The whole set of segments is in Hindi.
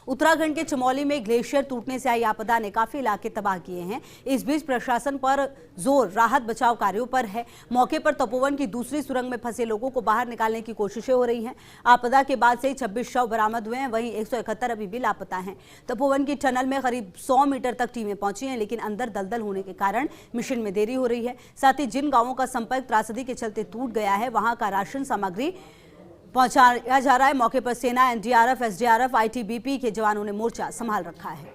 उत्तराखंड के चमोली में ग्लेशियर टूटने से आई आपदा ने काफी इलाके तबाह किए हैं। इस बीच प्रशासन पर जोर राहत बचाव कार्यों पर है। मौके पर तपोवन की दूसरी सुरंग में फंसे लोगों को बाहर निकालने की कोशिशें हो रही हैं। आपदा के बाद से ही 26 शव बरामद हुए हैं, वहीं 171 अभी भी लापता हैं। तपोवन की टनल में करीब 100 मीटर तक टीमें पहुंची हैं, लेकिन अंदर दलदल होने के कारण मिशन में देरी हो रही है। साथ ही जिन गांवों का संपर्क त्रासदी के चलते टूट गया है, वहां का राशन सामग्री पहुंचाया जा रहा है। मौके पर सेना, एनडीआरएफ, एसडीआरएफ, आईटीबीपी के जवानों ने मोर्चा संभाल रखा है।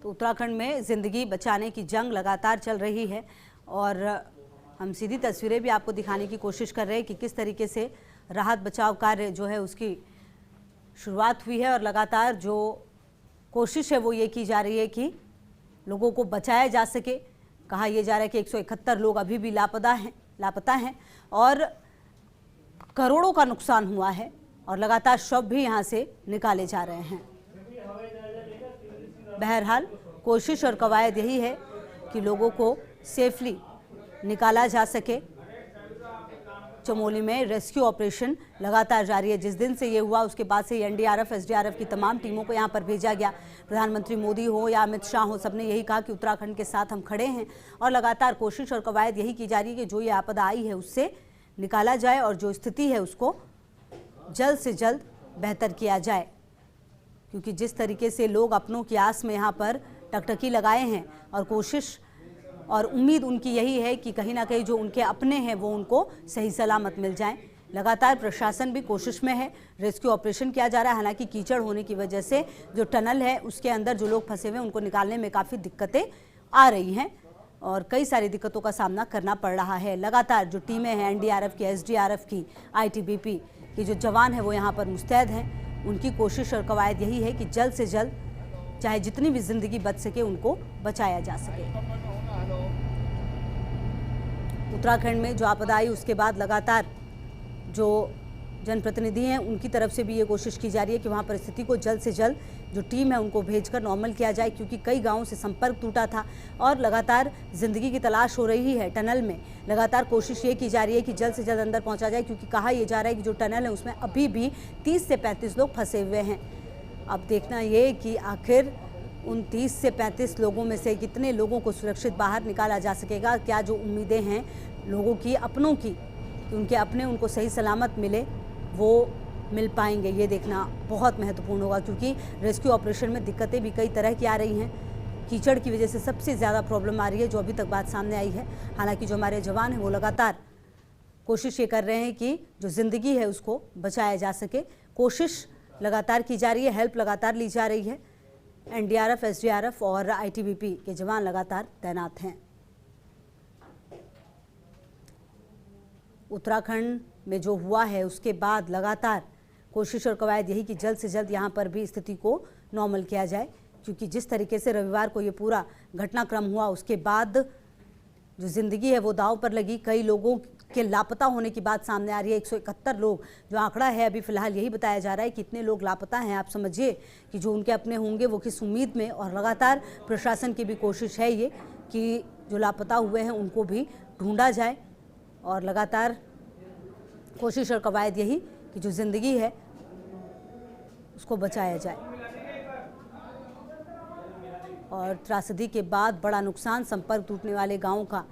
तो उत्तराखंड में जिंदगी बचाने की जंग लगातार चल रही है और हम सीधी तस्वीरें भी आपको दिखाने की कोशिश कर रहे हैं कि किस तरीके से राहत बचाव कार्य जो है उसकी शुरुआत हुई है और लगातार जो कोशिश है वो ये की जा रही है कि लोगों को बचाया जा सके। कहा यह जा रहा है कि 171 लोग अभी भी लापता हैं और करोड़ों का नुकसान हुआ है और लगातार शव भी यहां से निकाले जा रहे हैं। बहरहाल कोशिश और कवायद यही है कि लोगों को सेफली निकाला जा सके। चमोली में रेस्क्यू ऑपरेशन लगातार जारी है। जिस दिन से ये हुआ उसके बाद से एनडीआरएफ, एसडीआरएफ की तमाम टीमों को यहाँ पर भेजा गया। प्रधानमंत्री मोदी हो या अमित शाह हो, सबने यही कहा कि उत्तराखंड के साथ हम खड़े हैं और लगातार कोशिश और कवायद यही की जा रही है कि जो ये आपदा आई है उससे निकाला जाए और जो स्थिति है उसको जल्द से जल्द बेहतर किया जाए, क्योंकि जिस तरीके से लोग अपनों की आस में यहाँ पर टकटकी लगाए हैं और कोशिश और उम्मीद उनकी यही है कि कहीं ना कहीं जो उनके अपने हैं वो उनको सही सलामत मिल जाएं। लगातार प्रशासन भी कोशिश में है, रेस्क्यू ऑपरेशन किया जा रहा है। हालांकि कीचड़ होने की वजह से जो टनल है उसके अंदर जो लोग फंसे हुए हैं उनको निकालने में काफ़ी दिक्कतें आ रही हैं और कई सारी दिक्कतों का सामना करना पड़ रहा है। लगातार जो टीमें हैं एनडीआरएफ की, एसडीआरएफ की, आईटीबीपी की जो जवान है वो यहाँ पर मुस्तैद हैं। उनकी कोशिश और कवायद यही है कि जल्द से जल्द चाहे जितनी भी जिंदगी बच सके उनको बचाया जा सके। उत्तराखंड में जो आपदा आई उसके बाद लगातार जो जनप्रतिनिधि हैं उनकी तरफ से भी ये कोशिश की जा रही है कि वहाँ पर स्थिति को जल्द से जल्द जो टीम है उनको भेजकर नॉर्मल किया जाए, क्योंकि कई गांवों से संपर्क टूटा था और लगातार ज़िंदगी की तलाश हो रही है। टनल में लगातार कोशिश ये की जा रही है कि जल्द से जल्द अंदर पहुँचा जाए, क्योंकि कहा यह जा रहा है कि जो टनल है उसमें अभी भी 30 से 35 लोग फंसे हुए हैं। अब देखना ये कि आखिर उन 30 से 35 लोगों में से कितने लोगों को सुरक्षित बाहर निकाला जा सकेगा। क्या जो उम्मीदें हैं लोगों की अपनों की कि उनके अपने उनको सही सलामत मिले वो मिल पाएंगे, ये देखना बहुत महत्वपूर्ण होगा, क्योंकि रेस्क्यू ऑपरेशन में दिक्कतें भी कई तरह की आ रही हैं। कीचड़ की वजह से सबसे ज़्यादा प्रॉब्लम आ रही है, जो अभी तक बात सामने आई है। हालांकि जो हमारे जवान हैं वो लगातार कोशिश ये कर रहे हैं कि जो ज़िंदगी है उसको बचाया जा सके। कोशिश लगातार की जा रही है, हेल्प लगातार ली जा रही है। एनडीआरएफ, एसडीआरएफ और आईटीबीपी के जवान लगातार तैनात हैं। उत्तराखंड में जो हुआ है उसके बाद लगातार कोशिश और कवायद यही कि जल्द से जल्द यहाँ पर भी स्थिति को नॉर्मल किया जाए, क्योंकि जिस तरीके से रविवार को ये पूरा घटनाक्रम हुआ उसके बाद जो ज़िंदगी है वो दांव पर लगी। कई लोगों के लापता होने की बात सामने आ रही है। 171 लोग जो आंकड़ा है अभी फ़िलहाल यही बताया जा रहा है कि इतने लोग लापता हैं। आप समझिए कि जो उनके अपने होंगे वो किस उम्मीद में, और लगातार प्रशासन की भी कोशिश है ये कि जो लापता हुए हैं उनको भी ढूंढा जाए और लगातार कोशिश और कवायद यही कि जो ज़िंदगी है उसको बचाया जाए। और त्रासदी के बाद बड़ा नुकसान, संपर्क टूटने वाले गांवों का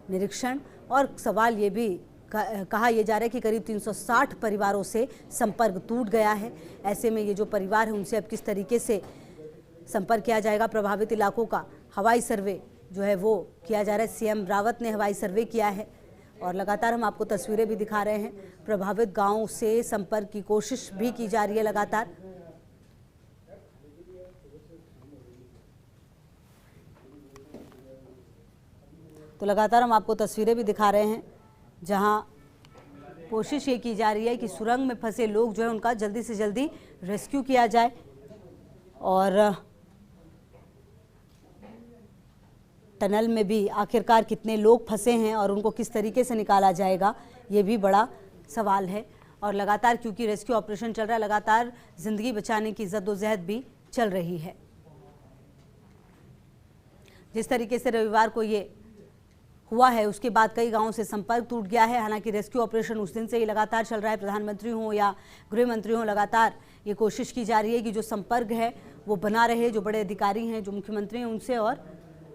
निरीक्षण और सवाल ये भी कहा यह जा रहा है कि करीब 360 परिवारों से संपर्क टूट गया है। ऐसे में ये जो परिवार है उनसे अब किस तरीके से संपर्क किया जाएगा। प्रभावित इलाकों का हवाई सर्वे जो है वो किया जा रहा है। सीएम रावत ने हवाई सर्वे किया है और लगातार हम आपको तस्वीरें भी दिखा रहे हैं। प्रभावित गांवों से संपर्क की कोशिश भी की जा रही है लगातार। तो लगातार हम आपको तस्वीरें भी दिखा रहे हैं जहां कोशिश ये की जा रही है कि सुरंग में फंसे लोग जो है उनका जल्दी से जल्दी रेस्क्यू किया जाए और टनल में भी आखिरकार कितने लोग फंसे हैं और उनको किस तरीके से निकाला जाएगा ये भी बड़ा सवाल है। और लगातार क्योंकि रेस्क्यू ऑपरेशन चल रहा है, लगातार ज़िंदगी बचाने की जद्दोजहद भी चल रही है। जिस तरीके से रविवार को ये हुआ है उसके बाद कई गांवों से संपर्क टूट गया है। हालांकि रेस्क्यू ऑपरेशन उस दिन से ही लगातार चल रहा है। प्रधानमंत्री हों या गृह मंत्री हों, लगातार ये कोशिश की जा रही है कि जो संपर्क है वो बना रहे, जो बड़े अधिकारी हैं, जो मुख्यमंत्री हैं उनसे, और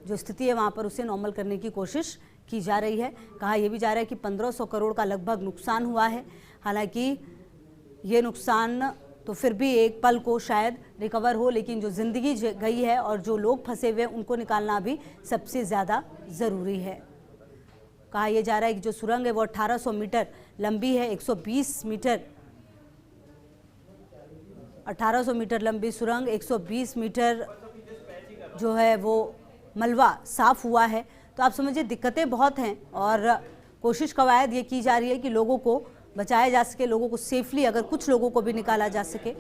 जो स्थिति है वहाँ पर उसे नॉर्मल करने की कोशिश की जा रही है। कहा यह भी जा रहा है कि 1500 करोड़ का लगभग नुकसान हुआ है। हालांकि ये नुकसान तो फिर भी एक पल को शायद रिकवर हो, लेकिन जो ज़िंदगी गई है और जो लोग फंसे हुए हैं उनको निकालना भी सबसे ज़्यादा ज़रूरी है। कहा यह जा रहा है कि जो सुरंग है वो 1800 मीटर लंबी है। 120 मीटर 1800 मीटर लंबी सुरंग, 120 मीटर जो है वो मलबा साफ हुआ है। तो आप समझिए दिक्कतें बहुत हैं और कोशिश कवायद ये की जा रही है कि लोगों को बचाया जा सके, लोगों को सेफली, अगर कुछ लोगों को भी निकाला जा सके।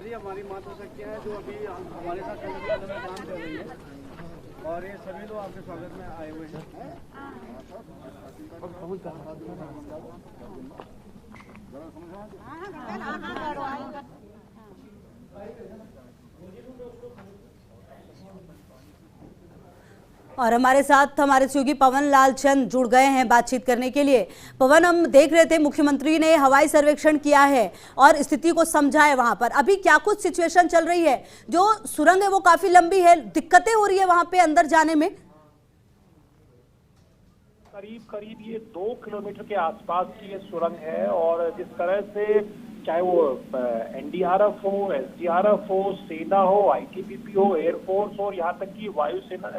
हमारी मातृशक्तियाँ हैं जो अभी हमारे साथ काम कर रही है और ये सभी लोग आपके स्वागत में आए हुए हैं। और हमारे साथ हमारे सहयोगी पवन लाल चंद जुड़ गए हैं बातचीत करने के लिए। पवन, हम देख रहे थे मुख्यमंत्री ने हवाई सर्वेक्षण किया है और स्थिति को समझा है वहां पर। अभी क्या कुछ सिचुएशन चल रही है? जो सुरंग है वो काफी लंबी है, दिक्कतें हो रही है वहां पे अंदर जाने में? करीब ये 2 किलोमीटर के आसपास की ये सुरंग है और जिस तरह से चाहे वो एनडीआरएफ हो, एसडीआरएफ हो, सेना हो, आईटीबीपी हो, एयरफोर्स हो, यहाँ तक कि वायुसेना,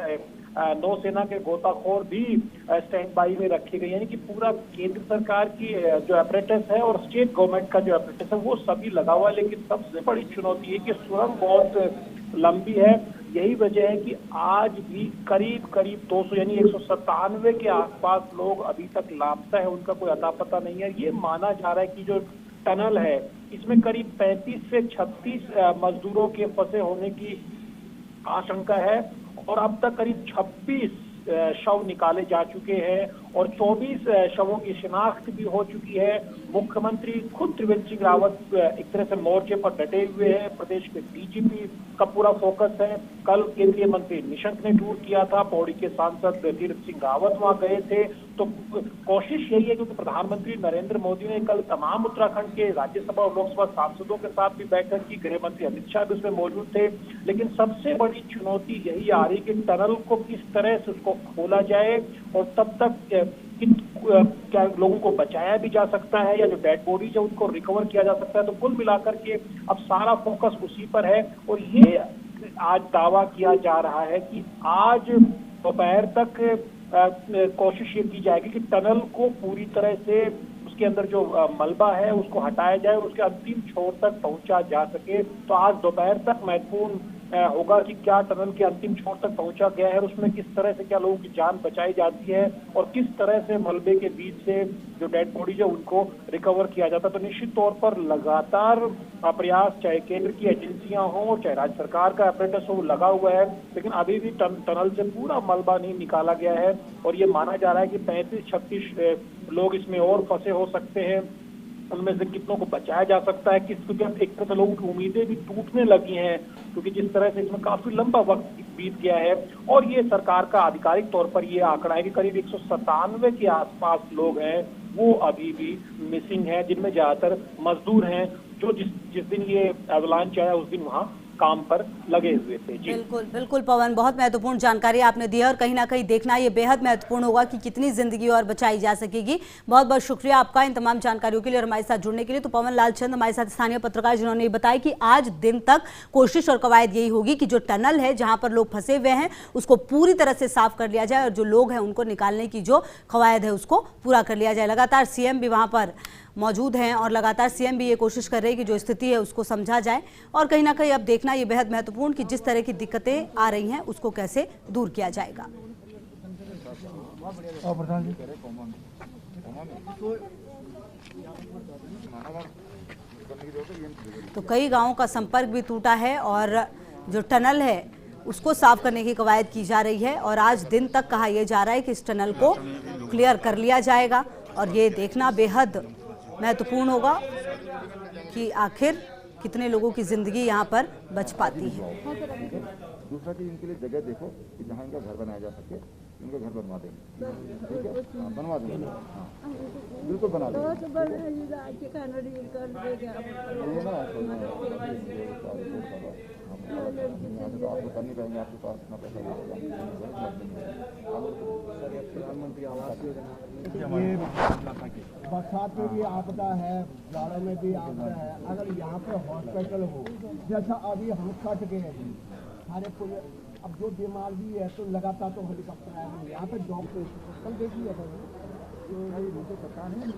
नौसेना के गोताखोर भी स्टैंड बाई में रखे गए। यानी कि पूरा केंद्र सरकार की जो अपरेटस है और स्टेट गवर्नमेंट का जो अपरेटस है वो सभी लगा हुआ है। लेकिन सबसे बड़ी चुनौती है कि सुरंग बहुत लंबी है। यही वजह है कि आज भी करीब 200 यानी 197 के आसपास लोग अभी तक लापता है, उनका कोई अता पता नहीं है। ये माना जा रहा है कि जो टनल है इसमें करीब 35 से 36 मजदूरों के फंसे होने की आशंका है और अब तक करीब 26 शव निकाले जा चुके हैं और 24 शवों की शिनाख्त भी हो चुकी है। मुख्यमंत्री खुद त्रिवेंद्र सिंह रावत एक तरह से मोर्चे पर डटे हुए हैं। प्रदेश के डीजीपी का पूरा फोकस है। कल केंद्रीय मंत्री निशंक ने टूर किया था, पौड़ी के सांसद तीर्थ सिंह रावत वहां गए थे। तो कोशिश यही है क्योंकि प्रधानमंत्री नरेंद्र मोदी ने कल तमाम उत्तराखंड के राज्यसभा और लोकसभा सांसदों के साथ भी बैठक की, गृह मंत्री अमित शाह भी उसमें मौजूद थे। लेकिन सबसे बड़ी चुनौती यही आ रही कि टनल को किस तरह से उसको खोला जाए और तब तक क्या लोगों को बचाया भी जा सकता है या जो डेड बॉडीज है उनको रिकवर किया जा सकता है। तो कुल मिलाकर के अब सारा फोकस उसी पर है और ये आज दावा किया जा रहा है कि आज दोपहर तक कोशिश ये की जाएगी कि टनल को पूरी तरह से उसके अंदर जो मलबा है उसको हटाया जाए और उसके अंतिम छोर तक पहुंचा जा सके। तो आज दोपहर तक महत्वपूर्ण होगा कि क्या टनल के अंतिम छोर तक पहुंचा गया है और उसमें किस तरह से क्या लोगों की जान बचाई जाती है और किस तरह से मलबे के बीच से जो डेड बॉडीज है उनको रिकवर किया जाता है। तो निश्चित तौर पर लगातार प्रयास, चाहे केंद्र की एजेंसियां हो चाहे राज्य सरकार का अपरेटस हो, लगा हुआ है। लेकिन अभी भी टनल से पूरा मलबा नहीं निकाला गया है और ये माना जा रहा है कि 35-36 लोग इसमें और फंसे हो सकते हैं। उनमें से कितनों को बचाया जा सकता है, क्योंकि अब एक तरह से लोगों की उम्मीदें भी टूटने लगी हैं क्योंकि जिस तरह से इसमें काफी लंबा वक्त बीत गया है। और ये सरकार का आधिकारिक तौर पर ये आंकड़ा है कि करीब 197 के आसपास लोग हैं वो अभी भी मिसिंग हैं, जिनमें ज्यादातर मजदूर हैं जो जिस दिन ये एवलांच आया उस दिन वहां काम पर लगे हुए थे। जी बिल्कुल पवन, बहुत महत्वपूर्ण जानकारी आपने दी है और कहीं ना कहीं देखना ये बेहद महत्वपूर्ण होगा कि कितनी जिंदगी और बचाई जा सकेगी। बहुत बहुत शुक्रिया आपका इन तमाम जानकारियों के लिए और हमारे साथ जुड़ने के लिए। तो पवन लाल चंद हमारे साथ स्थानीय पत्रकार जिन्होंने ये बताया कि आज दिन तक कोशिश और कवायद यही होगी कि जो टनल है जहां पर लोग फंसे हुए हैं उसको पूरी तरह से साफ कर लिया जाए और जो लोग हैं उनको निकालने की जो कवायद है उसको पूरा कर लिया जाए। लगातार सीएम भी वहां पर मौजूद हैं और लगातार सीएम भी ये कोशिश कर रहे हैं कि जो स्थिति है उसको समझा जाए और कहीं ना कहीं अब देखना ये बेहद महत्वपूर्ण कि जिस तरह की दिक्कतें आ रही हैं उसको कैसे दूर किया जाएगा। तो कई गांवों का संपर्क भी टूटा है और जो टनल है उसको साफ करने की कवायद की जा रही है और आज दिन तक कहा यह जा रहा है कि इस टनल को क्लियर कर लिया जाएगा और ये देखना बेहद महत्वपूर्ण होगा कि आखिर कितने लोगों की ज़िंदगी यहाँ पर बच पाती है। दूसरा चीज़ इनके लिए जगह देखो कि जहाँ इनका घर बनाया जा सके, इनका घर बनवा देंगे, ठीक है? हाँ, बनवा देंगे, हाँ बिल्कुल बना देंगे। ये ना तो आपको करनी पड़ेंगे, आपके पास इतना पैसा प्रधानमंत्री आवास योजना ये बरसात में भी आपदा है, जाड़ों में भी आपदा है। अगर यहाँ पे हॉस्पिटल हो, जैसा अभी हम कट गए सारे पुल, अब जो बीमार भी है तो लगातार तो हेलीकॉप्टर आएंगे यहाँ पे डॉक्टर कल देखिए मुझे पता नहीं